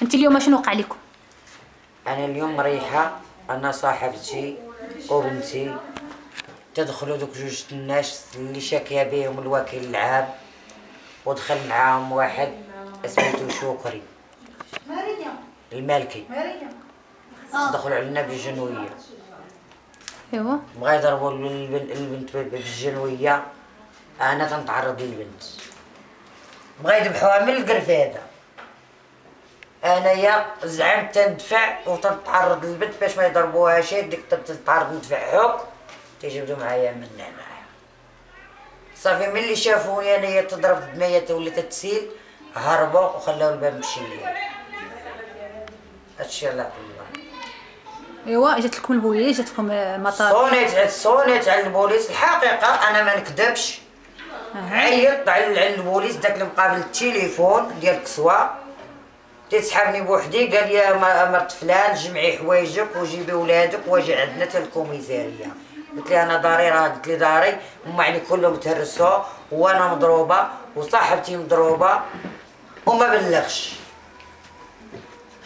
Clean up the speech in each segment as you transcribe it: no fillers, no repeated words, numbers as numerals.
انت اليوم شنو وقع لكم؟ انا اليوم مريحه، انا صاحبتي وبنتي تدخلوا دوك جوج الناس اللي شاكيه بهم الوكيل العام، ودخل معاهم واحد سميتو شكري المالكي. دخلوا علينا بالجنويه. ايوا. بغا يضربوا البنت بالجنويه. انا تنتعرض للبنت، بغا يذبحوها من القرفاده. انايا زعمت تندفع وتنتعرض للبنت باش ما يضربوهاش. ديك تنتعرض ندفعهم تيجبدوا معايا من هنا. صافي ملي شافوني انايا تضرب دمايا وليت تسيل، هربوا وخلاو الباب مشيه. هادشي الله الله. ايوا جات لكم البوليس، جاتكم مطار؟ صونيت على البوليس. الحقيقه انا ما نكذبش. عيطت على البوليس. داك المقابل التليفون ديال الكسوه تيسحبني بوحدي، قال لي مرت فلان جمعي حوايجك وجيبي ولادك واجي عندنا حتى الكوميساريه. قلت لي انا داري، راه قلت لي داري هما علي كلهم تهرسوا وانا مضروبه وصاحبتي مضروبه وما بلغش.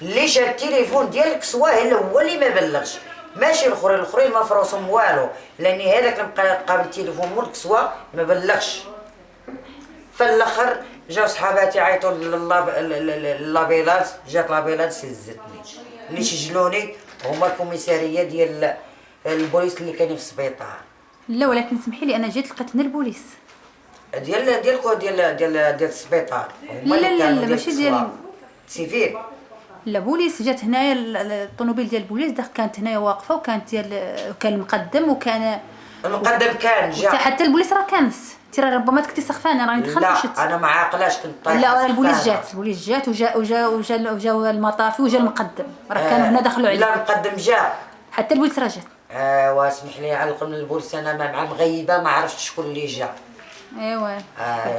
اللي شاد التليفون ديال الكسوه هو اللي ما بلغش، ماشي الاخرين ما فراسهم والو، لان هذاك قابل التليفون مول الكسوه ما بلغش. فالاخر جاو صحاباتي عيطوا للابيلات، جات لابيلات سزتني. اللي سجلوني هما الكوميساريه ديال البوليس اللي كاينين في السبيطار. لا ولكن سمحي لي، انا جيت لقيت هنا البوليس ديال السبيطار. لا لا لا ماشي ديال سيفير. لا بوليس جات هنايا. الطوموبيل ديال البوليس كانت هنايا واقفه، وكانت كان المقدم وكان المقدم كان جا حتى البوليس راه كانس. انت ربما كنتي سخفانه، راني دخلت وشت. لا انا ما عاقلاش، كنت طايحه. لا البوليس جات وجا المطافي وجا المقدم، راه كانوا هنا دخلوا عليه. لا المقدم جا، حتى البوليس راه جات. واسمح لي علق من البوليس، انا مع مغيبه ما عرفتش شكون اللي جا. ايوا.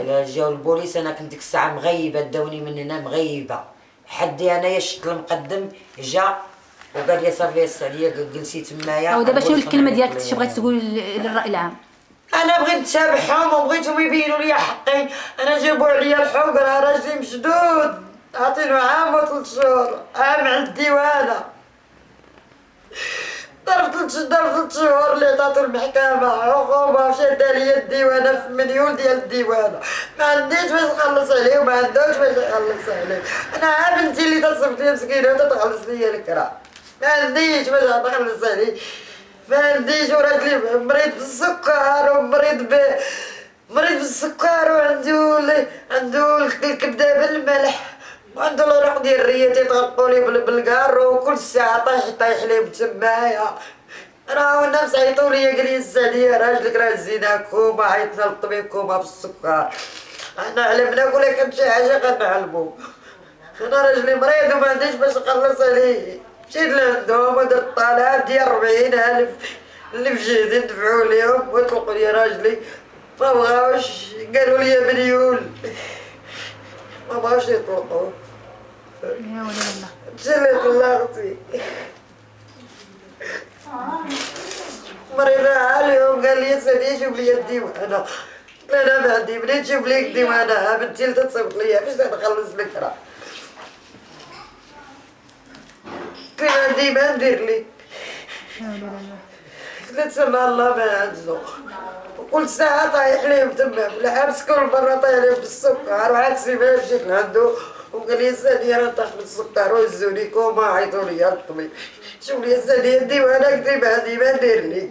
الا جاو البوليس انا كنت ديك الساعه مغيبه، داوني من هنا مغيبه. حدي انايا شفت المقدم جا وقال لي صافي يس عليا جلسي تمايا. ودابا شنو الكلمه ديالك اش بغيتي تقول للراي العام؟ انا بغيت نسامحهم وبغيتهم يبينوا لي حقي. انا جابوا عليا الحكم، راه راجلي مشدود، عطينو عام و3 شهور، عام على الديوانه. ضرب 3 شهور اللي عطاتو المحكمه عقوبه، مشات ليا الديوانه في مليون ديال الديوانه. ما عنديش باش نخلص عليه وما عندوش باش يخلص عليه. انا بنتي اللي تصرفت لي مسكينه وتتخلص ليا الكرا، ما عنديش باش نخلص عليه. ما عنديش، وراجلي مريض بالسكر مريض بالسكر، وعنده الكبده بالملح، وعنده العروق ديال الريه تيطلقوا لي بالكار، وكل ساعه طايح لي تمايا. راه الناس عيطوا لي قال لي السعديه راجلك راه زينا كوما، عيطنا للطبيب كوما بالسكر. انا علمنا ولا كان شي حاجه كنعلمو. انا راجلي مريض وما عنديش باش نخلص عليه. مشيت لعندهم ودرت طلب ديال 40,000 اللي في جهدي دفعوا ليهم وطلقوا لي راجلي. ما بغاوش، قالوا لي مليون، ما بغاوش يطلقوا. يا ولي الله. تجلت الله اختي. مريضة عليهم، قال لي سيدي جيب لي الديوانة. قلت له انا ما عندي، منين تجيب لي الديوانة؟ بنتي اللي تتصيفط ليا باش نخلص لك راه. قلت له عندي ما ندير لك. قلت له تسمى الله ما عنده. وكل ساعة طايح ليهم تما في الحبس، كل مرة طايح ليهم بالسكر. وعاد سيبها مشيت لعندو وقال لي السادية راه طاح بالسكر وهزوني كوما، عيطوا لي الطبيب. شوف لي السادية الديوانة، قلت لي ما عندي ما ندير لك.